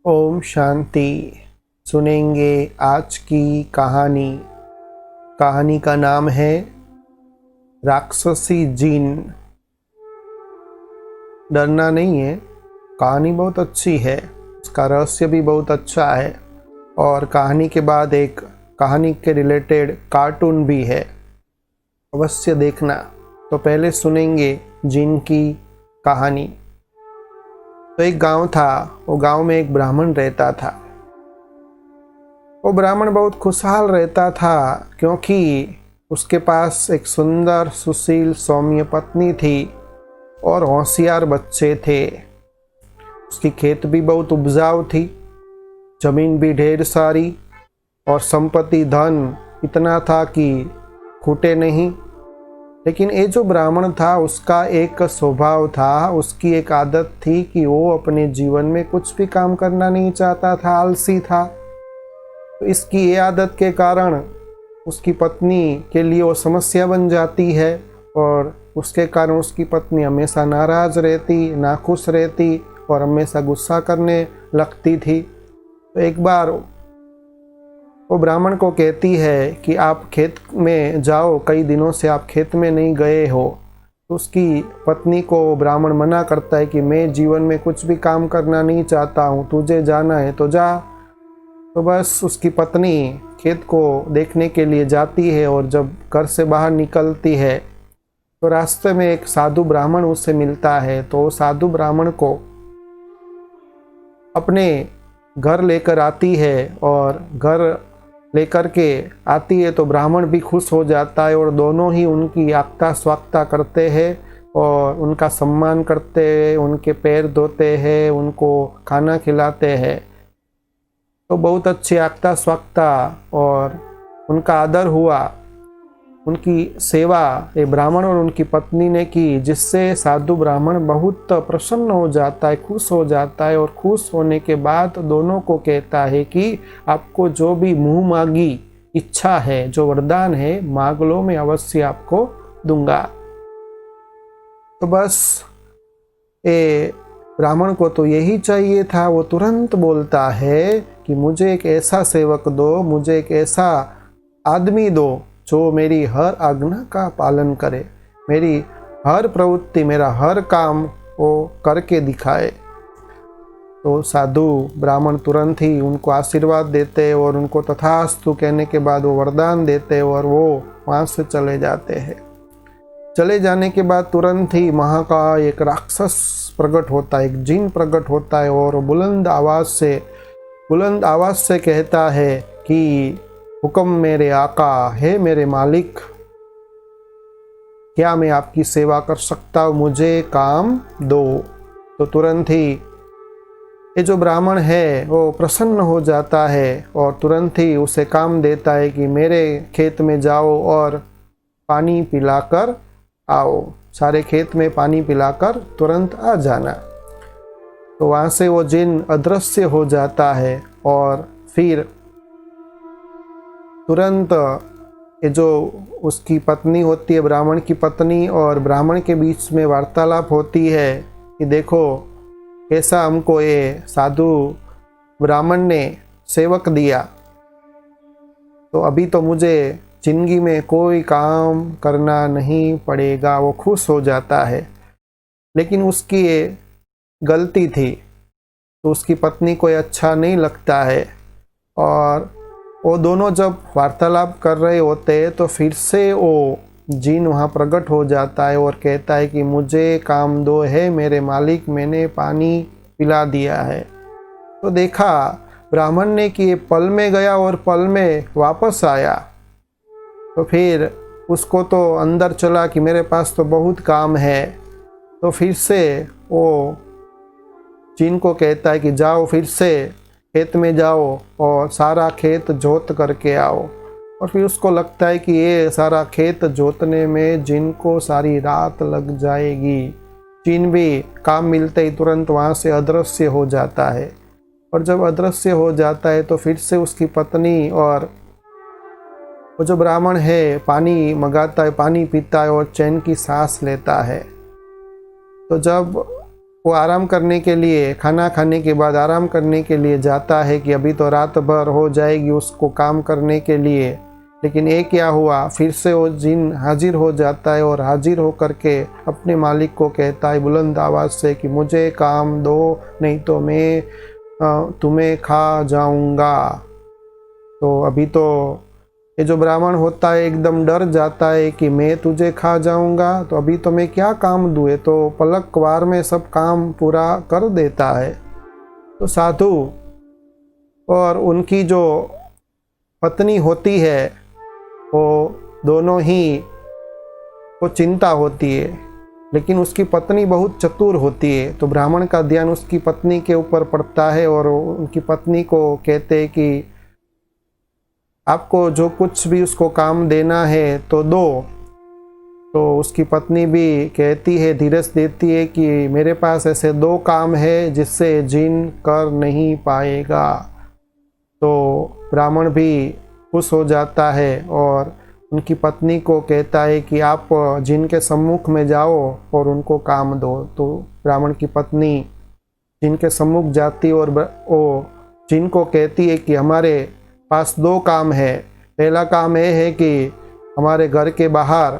ओम शांति। सुनेंगे आज की कहानी। कहानी का नाम है राक्षसी जीन। डरना नहीं है, कहानी बहुत अच्छी है, उसका रहस्य भी बहुत अच्छा है और कहानी के बाद एक कहानी के रिलेटेड कार्टून भी है, अवश्य देखना। तो पहले सुनेंगे जीन की कहानी। तो एक गांव था, वो गांव में एक ब्राह्मण रहता था। वो ब्राह्मण बहुत खुशहाल रहता था क्योंकि उसके पास एक सुंदर सुशील सौम्य पत्नी थी और होशियार बच्चे थे। उसकी खेत भी बहुत उपजाऊ थी, जमीन भी ढेर सारी और संपत्ति धन इतना था कि खूटे नहीं। लेकिन ये जो ब्राह्मण था उसका एक स्वभाव था, उसकी एक आदत थी कि वो अपने जीवन में कुछ भी काम करना नहीं चाहता था, आलसी था। तो इसकी ये आदत के कारण उसकी पत्नी के लिए वो समस्या बन जाती है और उसके कारण उसकी पत्नी हमेशा नाराज रहती, नाखुश रहती और हमेशा गुस्सा करने लगती थी। तो एक बार वो ब्राह्मण को कहती है कि आप खेत में जाओ, कई दिनों से आप खेत में नहीं गए हो। तो उसकी पत्नी को ब्राह्मण मना करता है कि मैं जीवन में कुछ भी काम करना नहीं चाहता हूँ, तुझे जाना है तो जा। तो बस उसकी पत्नी खेत को देखने के लिए जाती है और जब घर से बाहर निकलती है तो रास्ते में एक साधु ब्राह्मण उससे मिलता है। तो वो साधु ब्राह्मण को अपने घर लेकर आती है और घर लेकर के आती है तो ब्राह्मण भी खुश हो जाता है और दोनों ही उनकी आगता स्वागता करते हैं और उनका सम्मान करते हैं, उनके पैर धोते हैं, उनको खाना खिलाते हैं। तो बहुत अच्छी आगता स्वागता और उनका आदर हुआ, उनकी सेवा ये ब्राह्मण और उनकी पत्नी ने की, जिससे साधु ब्राह्मण बहुत प्रसन्न हो जाता है, खुश हो जाता है। और खुश होने के बाद दोनों को कहता है कि आपको जो भी मुंह मांगी इच्छा है, जो वरदान है, मांग लो, मैं अवश्य आपको दूंगा। तो बस ये ब्राह्मण को तो यही चाहिए था। वो तुरंत बोलता है कि मुझे एक ऐसा सेवक दो, मुझे एक ऐसा आदमी दो जो मेरी हर आज्ञा का पालन करे, मेरी हर प्रवृत्ति, मेरा हर काम वो करके दिखाए। तो साधु ब्राह्मण तुरंत ही उनको आशीर्वाद देते और उनको तथास्तु कहने के बाद वो वरदान देते और वो वहाँ से चले जाते हैं। चले जाने के बाद तुरंत ही वहाँ का एक राक्षस प्रकट होता है, एक जिन प्रकट होता है और बुलंद आवाज़ से कहता है कि हुक्म मेरे आका, है मेरे मालिक, क्या मैं आपकी सेवा कर सकता हूँ, मुझे काम दो। तो तुरंत ही ये जो ब्राह्मण है वो प्रसन्न हो जाता है और तुरंत ही उसे काम देता है कि मेरे खेत में जाओ और पानी पिलाकर आओ, सारे खेत में पानी पिलाकर तुरंत आ जाना। तो वहाँ से वो जिन अदृश्य हो जाता है और फिर तुरंत ये जो उसकी पत्नी होती है, ब्राह्मण की पत्नी और ब्राह्मण के बीच में वार्तालाप होती है कि देखो कैसा हमको ये साधु ब्राह्मण ने सेवक दिया, तो अभी तो मुझे जिंदगी में कोई काम करना नहीं पड़ेगा। वो खुश हो जाता है, लेकिन उसकी ये गलती थी तो उसकी पत्नी को ये अच्छा नहीं लगता है। और वो दोनों जब वार्तालाप कर रहे होते हैं तो फिर से वो जिन वहाँ प्रकट हो जाता है और कहता है कि मुझे काम दो, है मेरे मालिक, मैंने पानी पिला दिया है। तो देखा ब्राह्मण ने कि ये पल में गया और पल में वापस आया। तो फिर उसको तो अंदर चला कि मेरे पास तो बहुत काम है। तो फिर से वो जिन को कहता है कि जाओ, फिर से खेत में जाओ और सारा खेत जोत करके आओ। और फिर उसको लगता है कि ये सारा खेत जोतने में जिनको सारी रात लग जाएगी। जिन भी काम मिलते ही तुरंत वहाँ से अदृश्य हो जाता है और जब अदृश्य हो जाता है तो फिर से उसकी पत्नी और वो जो ब्राह्मण है पानी मंगाता है, पानी पीता है और चैन की सांस लेता है। तो जब वो आराम करने के लिए, खाना खाने के बाद आराम करने के लिए जाता है कि अभी तो रात भर हो जाएगी उसको काम करने के लिए। लेकिन ये क्या हुआ, फिर से वो जिन हाजिर हो जाता है और हाजिर हो करके अपने मालिक को कहता है बुलंद आवाज़ से कि मुझे काम दो, नहीं तो मैं तुम्हें खा जाऊंगा। तो अभी तो ये जो ब्राह्मण होता है एकदम डर जाता है कि मैं तुझे खा जाऊंगा, तो अभी तो मैं क्या काम दूँ, ये तो पलक वार में सब काम पूरा कर देता है। तो साधु और उनकी जो पत्नी होती है वो दोनों ही को चिंता होती है, लेकिन उसकी पत्नी बहुत चतुर होती है। तो ब्राह्मण का ध्यान उसकी पत्नी के ऊपर पड़ता है और उनकी पत्नी को कहते हैं कि आपको जो कुछ भी उसको काम देना है तो दो। तो उसकी पत्नी भी कहती है, धीरज देती है कि मेरे पास ऐसे 2 काम है जिससे जिन कर नहीं पाएगा। तो ब्राह्मण भी खुश हो जाता है और उनकी पत्नी को कहता है कि आप जिन के सम्मुख में जाओ और उनको काम दो। तो ब्राह्मण की पत्नी जिन के सम्मुख जाती और वो जिन को कहती है कि हमारे पास 2 काम है। पहला काम ये है कि हमारे घर के बाहर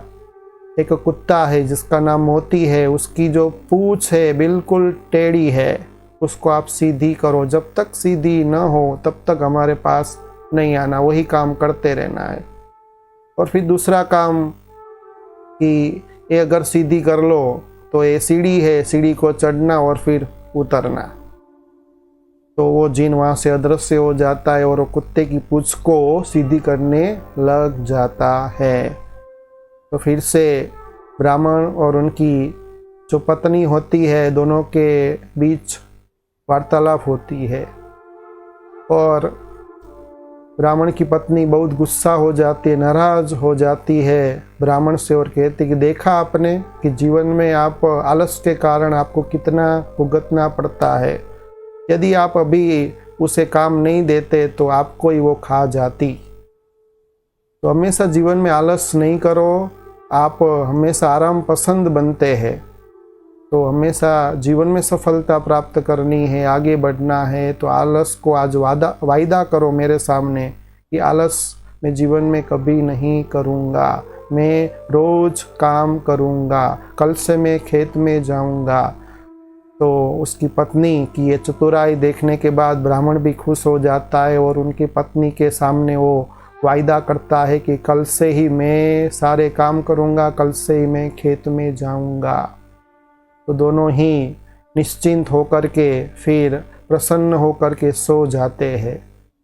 एक कुत्ता है जिसका नाम मोती है, उसकी जो पूंछ है बिल्कुल टेढ़ी है, उसको आप सीधी करो, जब तक सीधी न हो तब तक हमारे पास नहीं आना, वही काम करते रहना है। और फिर दूसरा काम कि ये अगर सीधी कर लो तो ये सीढ़ी है, सीढ़ी को चढ़ना और फिर उतरना। तो वो जिन वहाँ से अदृश्य हो जाता है और वो कुत्ते की पूंछ को सीधी करने लग जाता है। तो फिर से ब्राह्मण और उनकी जो पत्नी होती है दोनों के बीच वार्तालाप होती है और ब्राह्मण की पत्नी बहुत गुस्सा हो जाती है, नाराज हो जाती है ब्राह्मण से और कहती कि देखा आपने कि जीवन में आप आलस के कारण आपको कितना भुगतना पड़ता है। यदि आप अभी उसे काम नहीं देते तो आपको ही वो खा जाती। तो हमेशा जीवन में आलस नहीं करो, आप हमेशा आराम पसंद बनते हैं। तो हमेशा जीवन में सफलता प्राप्त करनी है, आगे बढ़ना है, तो आलस को आज वायदा करो मेरे सामने कि आलस मैं जीवन में कभी नहीं करूँगा, मैं रोज काम करूँगा, कल से मैं खेत में जाऊँगा। तो उसकी पत्नी की ये चतुराई देखने के बाद ब्राह्मण भी खुश हो जाता है और उनकी पत्नी के सामने वो वायदा करता है कि कल से ही मैं सारे काम करूँगा, कल से ही मैं खेत में जाऊँगा। तो दोनों ही निश्चिंत होकर के फिर प्रसन्न होकर के सो जाते हैं।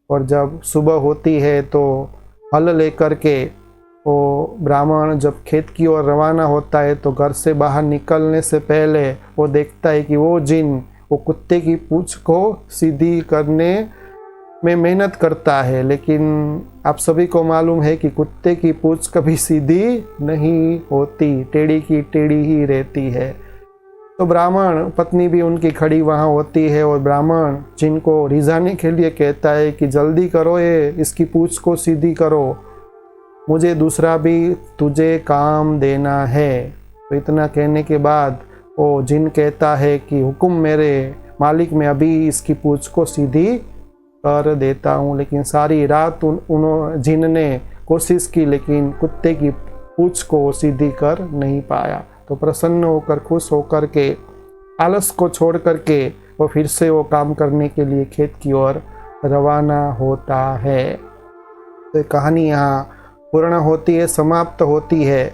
और जब सुबह होती है तो हल लेकर के वो ब्राह्मण जब खेत की ओर रवाना होता है तो घर से बाहर निकलने से पहले वो देखता है कि वो जिन वो कुत्ते की पूंछ को सीधी करने में मेहनत करता है, लेकिन आप सभी को मालूम है कि कुत्ते की पूंछ कभी सीधी नहीं होती, टेढ़ी की टेढ़ी ही रहती है। तो ब्राह्मण पत्नी भी उनकी खड़ी वहाँ होती है और ब्राह्मण जिनको रिझाने के लिए कहता है कि जल्दी करो, ये इसकी पूंछ को सीधी करो, मुझे दूसरा भी तुझे काम देना है। तो इतना कहने के बाद वो जिन कहता है कि हुक्म मेरे मालिक, मैं अभी इसकी पूंछ को सीधी कर देता हूँ। लेकिन सारी रात जिन ने कोशिश की लेकिन कुत्ते की पूंछ को सीधी कर नहीं पाया। तो प्रसन्न होकर खुश होकर के आलस को छोड़ करके वो फिर से वो काम करने के लिए खेत की ओर रवाना होता है। तो कहानी यहाँ पूर्ण होती है, समाप्त होती है।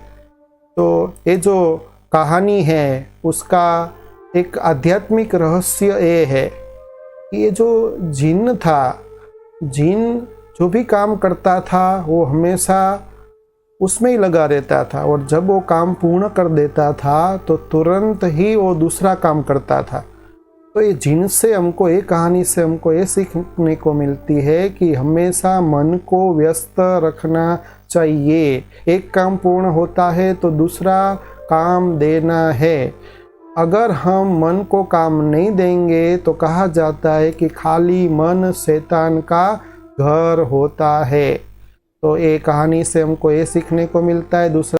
तो ये जो कहानी है उसका एक आध्यात्मिक रहस्य ये है कि ये जो जिन था, जिन जो भी काम करता था वो हमेशा उसमें ही लगा रहता था और जब वो काम पूर्ण कर देता था तो तुरंत ही वो दूसरा काम करता था। तो ये जिन से हमको, ये कहानी से हमको ये सीखने को मिलती है कि हमेशा मन को व्यस्त रखना चाहिए। एक काम पूर्ण होता है तो दूसरा काम देना है। अगर हम मन को काम नहीं देंगे तो कहा जाता है कि खाली मन शैतान का घर होता है। तो ये कहानी से हमको ये सीखने को मिलता है। दूसरा